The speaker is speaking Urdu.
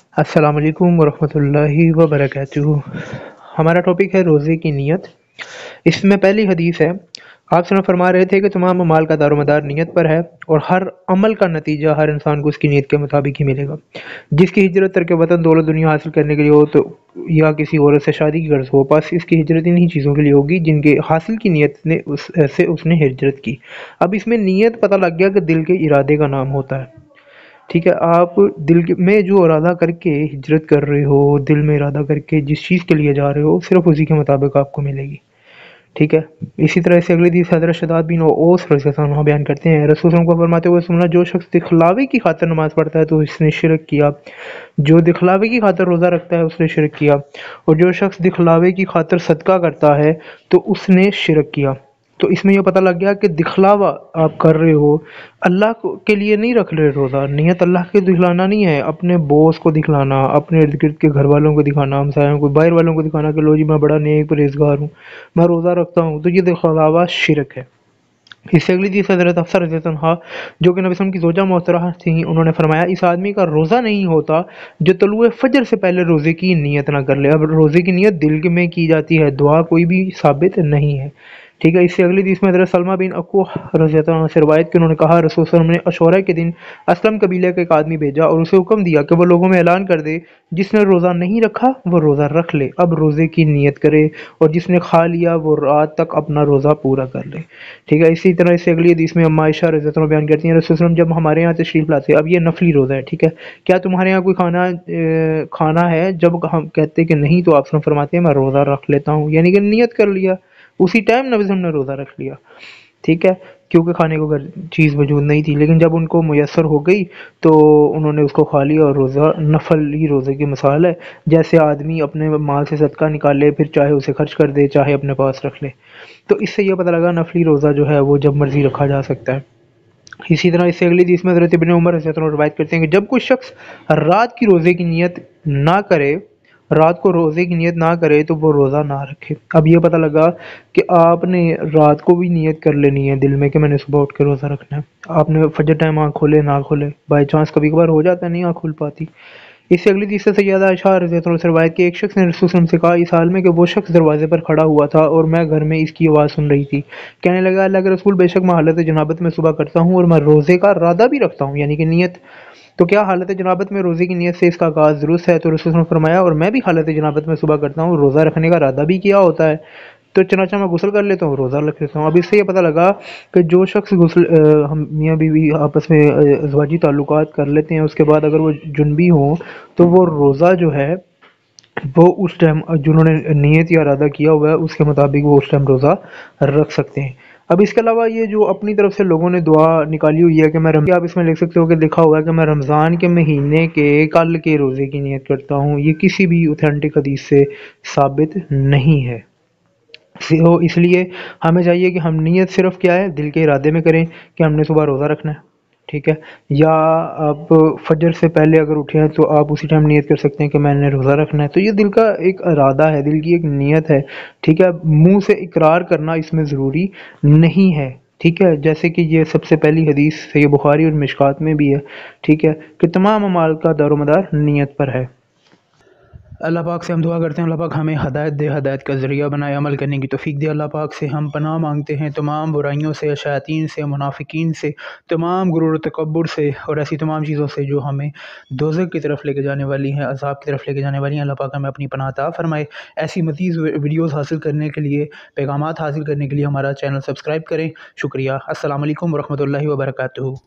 السلام علیکم ورحمۃ اللہ وبرکاتہ۔ ہمارا ٹاپک ہے روزے کی نیت۔ اس میں پہلی حدیث ہے، آپ صلی اللہ فرما رہے تھے کہ تمام اعمال کا دار و مدار نیت پر ہے، اور ہر عمل کا نتیجہ ہر انسان کو اس کی نیت کے مطابق ہی ملے گا۔ جس کی ہجرت ترک وطن دولت دنیا حاصل کرنے کے لیے ہو تو یا کسی عورت سے شادی کی غرض ہو، بس اس کی ہجرت انہی چیزوں کے لیے ہوگی جن کے حاصل کی نیت نے اس نے ہجرت کی۔ اب اس میں نیت پتہ لگ گیا کہ دل کے ارادے کا نام ہوتا ہے، ٹھیک ہے۔ آپ میں جو ارادہ کر کے ہجرت کر رہے ہو، دل میں ارادہ کر کے جس چیز کے لیے جا رہے ہو، صرف اسی کے مطابق آپ کو ملے گی، ٹھیک ہے۔ اسی طرح سے اگلی حدیث حضرت شداد بن اوس رضی اللہ عنہ بیان کرتے ہیں، رسول صلی اللہ علیہ وسلم کو فرماتے ہوئے سننا، جو شخص دکھلاوے کی خاطر نماز پڑھتا ہے تو اس نے شرک کیا، جو دکھلاوے کی خاطر روزہ رکھتا ہے اس نے شرک کیا، اور جو شخص دکھلاوے کی خاطر صدقہ کرتا ہے تو اس نے شرک کیا۔ تو اس میں یہ پتہ لگ گیا کہ دکھلاوا آپ کر رہے ہو، اللہ کے لیے نہیں رکھ رہے روزہ، نیت اللہ کے دکھلانا نہیں ہے، اپنے بوس کو دکھلانا، اپنے ارد گرد کے گھر والوں کو دکھانا، ہمسایوں کو، باہر والوں کو دکھانا کہ لو جی میں بڑا نیک پرہیزگار ہوں، میں روزہ رکھتا ہوں، تو یہ دکھلاوا شرک ہے۔ اس سے اگلی چیز حضرت حفصہ رضی اللہ عنہا جو کہ نبی صلی اللہ علیہ وسلم کی زوجہ محترمہ تھیں، انہوں نے فرمایا اس آدمی کا روزہ نہیں ہوتا جو طلوع فجر سے پہلے روزے کی نیت نہ کر لے۔ اب روزے کی نیت دل میں کی جاتی ہے، دعا کوئی بھی ثابت نہیں ہے، ٹھیک ہے۔ اس سے اگلی حدیث میں حضرت سلمہ بن اکوح رضی اللہ عنہ سے روایت کہ انہوں نے کہا، رسول صلی اللہ علیہ وسلم نے عشورہ کے دن اسلم قبیلے کا ایک آدمی بھیجا اور اسے حکم دیا کہ وہ لوگوں میں اعلان کر دے جس نے روزہ نہیں رکھا وہ روزہ رکھ لے، اب روزے کی نیت کرے، اور جس نے کھا لیا وہ رات تک اپنا روزہ پورا کر لے، ٹھیک ہے۔ اسی طرح سے اگلی حدیث میں اما عائشہ رضی اللہ عنہ بیان کرتی ہیں، رسول صلی اللہ علیہ وسلم جب ہمارے یہاں تشریف لاتے، اب یہ نفلی روزہ ہے، ٹھیک ہے، کیا تمہارے یہاں کوئی کھانا ہے؟ جب ہم کہتے کہ نہیں تو آپ صلی اللہ علیہ وسلم فرماتے ہیں میں روزہ رکھ لیتا ہوں، یعنی کہ نیت کر لیا، اسی ٹائم نبی صلی اللہ علیہ وسلم نے روزہ رکھ لیا، ٹھیک ہے، کیونکہ کھانے کو چیز وجود نہیں تھی، لیکن جب ان کو میسر ہو گئی تو انہوں نے اس کو کھا لیا، اور روزہ نفل ہی روزے کی مثال ہے، جیسے آدمی اپنے مال سے صدقہ نکالے پھر چاہے اسے خرچ کر دے چاہے اپنے پاس رکھ لے، تو اس سے یہ پتہ لگا نفلی روزہ جو ہے وہ جب مرضی رکھا جا سکتا ہے۔ اسی طرح اس سے اگلی حدیث میں حضرت ابن عمر رضی اللہ عنہ روایت کرتے ہیں کہ جب کوئی شخص رات کی روزے کی نیت نہ کرے، رات کو روزے کی نیت نہ کرے تو وہ روزہ نہ رکھے۔ اب یہ پتہ لگا کہ آپ نے رات کو بھی نیت کر لینی ہے دل میں کہ میں نے صبح اٹھ کے روزہ رکھنا ہے، آپ نے فجر ٹائم آنکھ کھولے نہ کھولے، بائی چانس کبھی کبھار ہو جاتا ہے نہیں آنکھ کھل پاتی۔ اس سے اگلی حدیث سے سیدہ عائشہ رضی اللہ عنہا سے روایت کہ ایک شخص نے رسول صلی اللہ علیہ وسلم سے کہا اس حال میں کہ وہ شخص دروازے پر کھڑا ہوا تھا اور میں گھر میں اس کی آواز سن رہی تھی، کہنے لگا اللہ کے رسول بے شک میں حالت جنابت میں صبح کرتا ہوں اور میں روزے کا ارادہ بھی رکھتا ہوں، یعنی کہ نیت، تو کیا حالت جنابت میں روزے کی نیت سے اس کا آغاز درست ہے؟ تو رسول صلی اللہ علیہ وسلم نے فرمایا اور میں بھی حالت جنابت میں صبح کرتا ہوں، روزہ رکھنے کا ارادہ بھی کیا ہوتا ہے، تو چنانچہ میں غسل کر لیتا ہوں، روزہ رکھ لیتا ہوں۔ اب اس سے یہ پتہ لگا کہ جو شخص ہم میاں بیوی آپس میں ازواجی تعلقات کر لیتے ہیں، اس کے بعد اگر وہ جنبی ہوں تو وہ روزہ جو ہے وہ اس ٹائم جنہوں نے نیت یا ارادہ کیا ہوا ہے اس کے مطابق وہ اس ٹائم روزہ رکھ سکتے ہیں۔ اب اس کے علاوہ یہ جو اپنی طرف سے لوگوں نے دعا نکالی ہوئی ہے کہ آپ اس میں لکھ سکتے ہو کہ لکھا ہوا ہے کہ میں رمضان کے مہینے کے کل کے روزے کی نیت کرتا ہوں، یہ کسی بھی اوتھینٹک حدیث سے ثابت نہیں ہے۔ اس لیے ہمیں چاہیے کہ ہم نیت صرف کیا ہے دل کے ارادے میں کریں کہ ہم نے صبح روزہ رکھنا ہے، ٹھیک ہے، یا آپ فجر سے پہلے اگر اٹھے ہیں تو آپ اسی ٹائم نیت کر سکتے ہیں کہ میں نے روزہ رکھنا ہے، تو یہ دل کا ایک ارادہ ہے، دل کی ایک نیت ہے، ٹھیک ہے، منہ سے اقرار کرنا اس میں ضروری نہیں ہے، ٹھیک ہے، جیسے کہ یہ سب سے پہلی حدیث صحیح بخاری اور مشکات میں بھی ہے، ٹھیک ہے، کہ تمام اعمال کا دار و مدار نیت پر ہے۔ اللہ پاک سے ہم دعا کرتے ہیں اللہ پاک ہمیں ہدایت دے، ہدایت کا ذریعہ بنائے، عمل کرنے کی توفیق دے۔ اللہ پاک سے ہم پناہ مانگتے ہیں تمام برائیوں سے، شیاطین سے، منافقین سے، تمام غرور و تکبر سے اور ایسی تمام چیزوں سے جو ہمیں دوزخ کی طرف لے کے جانے والی ہیں، عذاب کی طرف لے کے جانے والی ہیں۔ اللہ پاک ہمیں اپنی پناہ عطا فرمائے۔ ایسی مزید ویڈیوز حاصل کرنے کے لیے، پیغامات حاصل کرنے کے لیے ہمارا چینل سبسکرائب کریں۔ شکریہ۔ السلام علیکم ورحمۃ اللہ وبرکاتہ۔